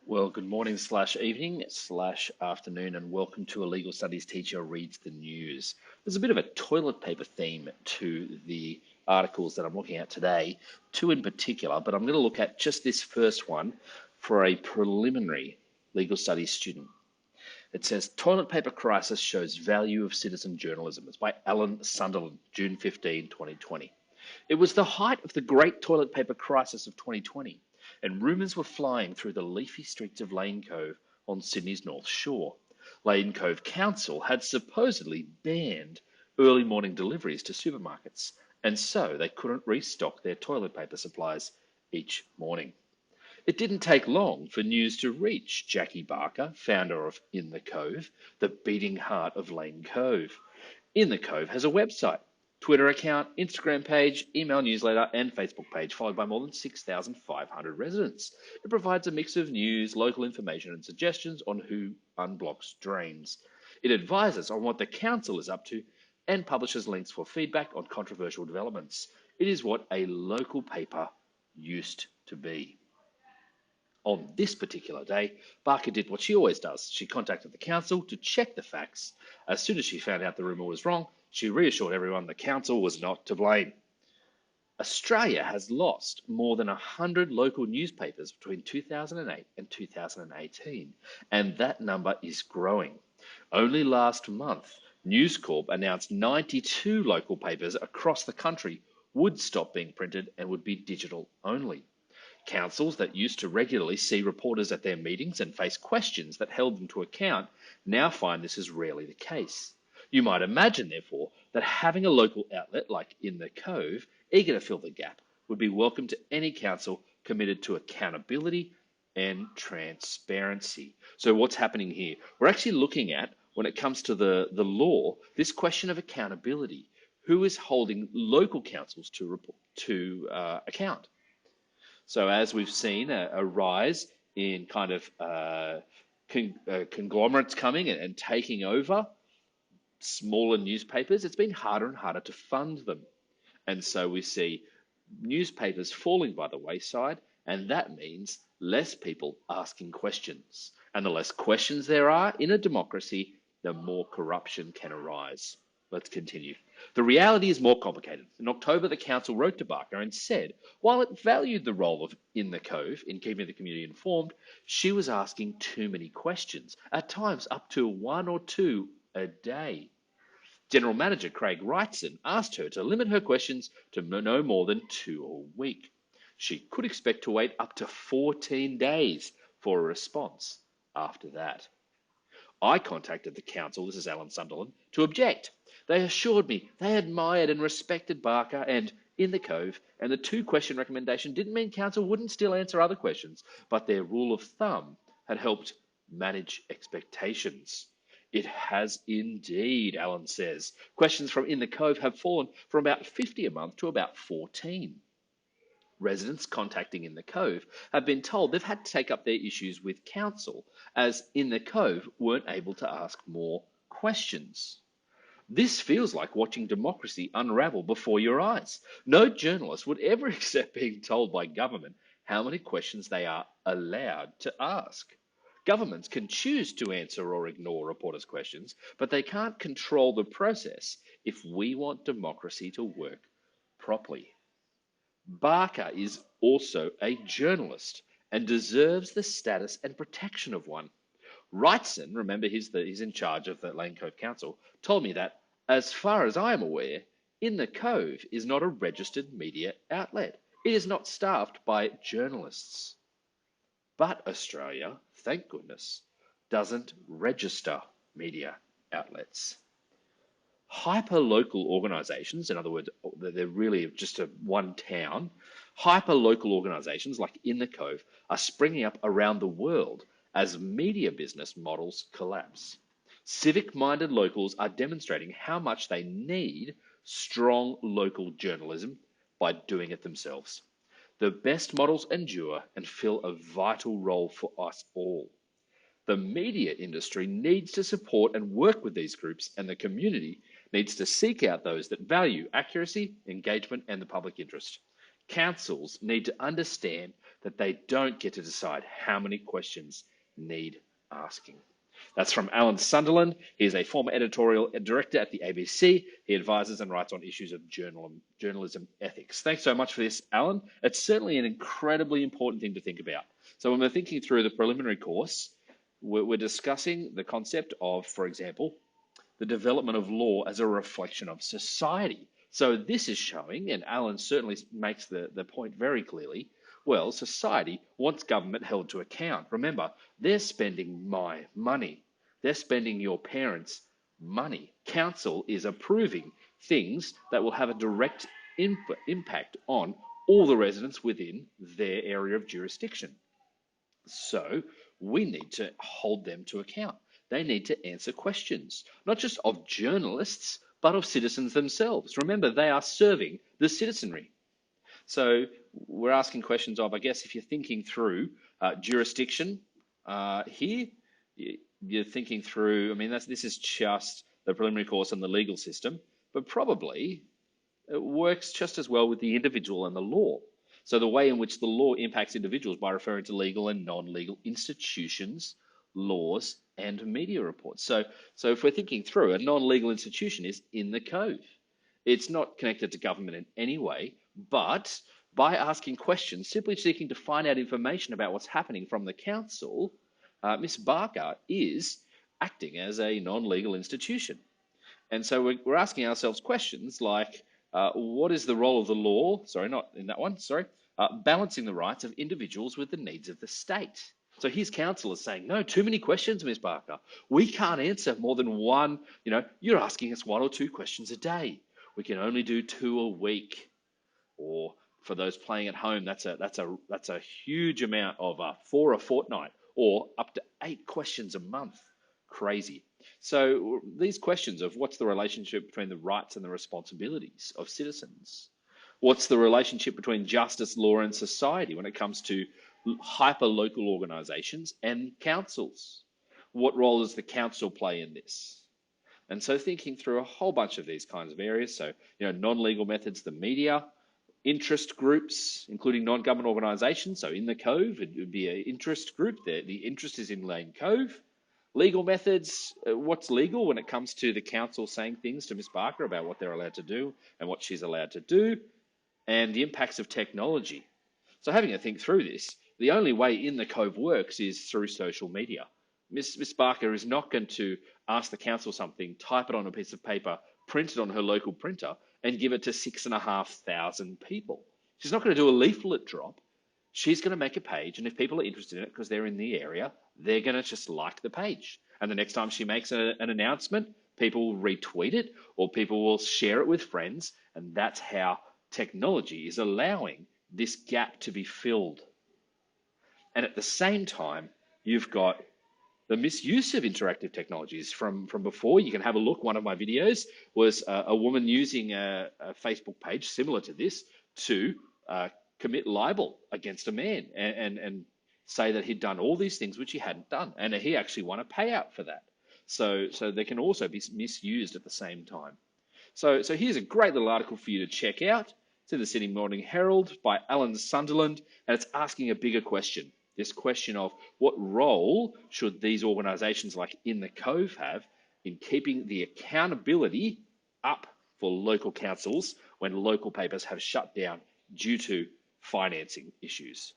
Well, good morning slash evening slash afternoon, and welcome to a legal studies teacher reads the news. There's a bit of a toilet paper theme to the articles that I'm looking at today, two in particular, but I'm going to look at just this first one for a preliminary legal studies student. It says Toilet Paper Crisis Shows Value of Citizen Journalism. It's by Alan Sunderland, June 2020. It was the height of the great toilet paper crisis of 2020, and rumours were flying through the leafy streets of Lane Cove on Sydney's North Shore. Lane Cove Council had supposedly banned early morning deliveries to supermarkets, and so they couldn't restock their toilet paper supplies each morning. It didn't take long for news to reach Jackie Barker, founder of In the Cove, the beating heart of Lane Cove. In the Cove has a website, Twitter account, Instagram page, email newsletter, and Facebook page, followed by more than 6,500 residents. It provides a mix of news, local information, and suggestions on who unblocks drains. It advises on what the council is up to and publishes links for feedback on controversial developments. It is what a local paper used to be. On this particular day, Barker did what she always does. She contacted the council to check the facts. As soon as she found out the rumour was wrong, she reassured everyone the council was not to blame. Australia has lost more than 100 local newspapers between 2008 and 2018, and that number is growing. Only last month, News Corp announced 92 local papers across the country would stop being printed and would be digital only. Councils that used to regularly see reporters at their meetings and face questions that held them to account now find this is rarely the case. You might imagine, therefore, that having a local outlet like In the Cove, eager to fill the gap, would be welcome to any council committed to accountability and transparency. So what's happening here? We're actually looking at, when it comes to the law, this question of accountability. Who is holding local councils to account? So as we've seen a rise in kind of conglomerates coming and taking over smaller newspapers, it's been harder and harder to fund them. And so we see newspapers falling by the wayside, and that means less people asking questions. And the less questions there are in a democracy, the more corruption can arise. Let's continue. The reality is more complicated. In October, the council wrote to Barker and said, while it valued the role of In the Cove in keeping the community informed, she was asking too many questions, at times up to one or two a day. General Manager Craig Wrightson asked her to limit her questions to no more than 2 a week. She could expect to wait up to 14 days for a response after that. I contacted the council, this is Alan Sunderland, to object. They assured me they admired and respected Barker and In the Cove, and the 2-question recommendation didn't mean council wouldn't still answer other questions, but their rule of thumb had helped manage expectations. It has indeed, Alan says. Questions from In the Cove have fallen from about 50 a month to about 14. Residents contacting In the Cove have been told they've had to take up their issues with council, as In the Cove weren't able to ask more questions. This feels like watching democracy unravel before your eyes. No journalist would ever accept being told by government how many questions they are allowed to ask. Governments can choose to answer or ignore reporters' questions, but they can't control the process if we want democracy to work properly. Barker is also a journalist and deserves the status and protection of one. Wrightson, remember he's in charge of the Lane Cove Council, told me that, as far as I am aware, In the Cove is not a registered media outlet. It is not staffed by journalists. But Australia, thank goodness, doesn't register media outlets. Hyper-local organisations, in other words, they're really just one town, hyper-local organisations like In the Cove are springing up around the world as media business models collapse. Civic-minded locals are demonstrating how much they need strong local journalism by doing it themselves. The best models endure and fill a vital role for us all. The media industry needs to support and work with these groups, and the community needs to seek out those that value accuracy, engagement, and the public interest. Councils need to understand that they don't get to decide how many questions need asking. That's from Alan Sunderland. He is a former editorial director at the ABC. He advises and writes on issues of journalism ethics. Thanks so much for this, Alan. It's certainly an incredibly important thing to think about. So when we're thinking through the preliminary course, we're discussing the concept of, for example, the development of law as a reflection of society. So this is showing, and Alan certainly makes the point very clearly, well, society wants government held to account. Remember, they're spending my money. They're spending your parents' money. Council is approving things that will have a direct impact on all the residents within their area of jurisdiction. So we need to hold them to account. They need to answer questions, not just of journalists, but of citizens themselves. Remember, they are serving the citizenry. So we're asking questions of, I guess, if you're thinking through jurisdiction here, you're thinking through, I mean, this is just the preliminary course on the legal system, but probably it works just as well with the individual and the law. So the way in which the law impacts individuals by referring to legal and non-legal institutions, laws, and media reports. So if we're thinking through, a non-legal institution is in the Cove. It's not connected to government in any way, but by asking questions, simply seeking to find out information about what's happening from the council, Ms. Barker is acting as a non-legal institution. And so we're asking ourselves questions like, what is the role of the law? Sorry, not in that one, sorry. Balancing the rights of individuals with the needs of the state. So his counsel is saying, no, too many questions, Ms. Barker. We can't answer more than one. You're asking us 1 or 2 questions a day. We can only do 2 a week. Or for those playing at home, that's a huge amount of 4 a fortnight, or up to 8 questions a month. Crazy. So these questions of what's the relationship between the rights and the responsibilities of citizens? What's the relationship between justice, law, and society when it comes to hyper-local organisations and councils? What role does the council play in this? And so thinking through a whole bunch of these kinds of areas, so non-legal methods, the media, interest groups, including non-government organisations. So in the Cove, it would be an interest group. The interest is in Lane Cove. Legal methods, what's legal when it comes to the council saying things to Ms. Barker about what they're allowed to do and what she's allowed to do, and the impacts of technology. So having a think through this, the only way in the Cove works is through social media. Ms. Barker is not going to ask the council something, type it on a piece of paper, print it on her local printer, and give it to 6,500 people. She's not going to do a leaflet drop. She's going to make a page, and if people are interested in it because they're in the area, they're going to just like the page. And the next time she makes an announcement, people will retweet it or people will share it with friends, and that's how technology is allowing this gap to be filled. And at the same time, you've got the misuse of interactive technologies from before. You can have a look. One of my videos was a woman using a Facebook page similar to this to commit libel against a man and say that he'd done all these things which he hadn't done, and he actually won a payout for that. So they can also be misused at the same time. So here's a great little article for you to check out. It's in the Sydney Morning Herald by Alan Sunderland, and it's asking a bigger question. This question of what role should these organisations like In the Cove have in keeping the accountability up for local councils when local papers have shut down due to financing issues.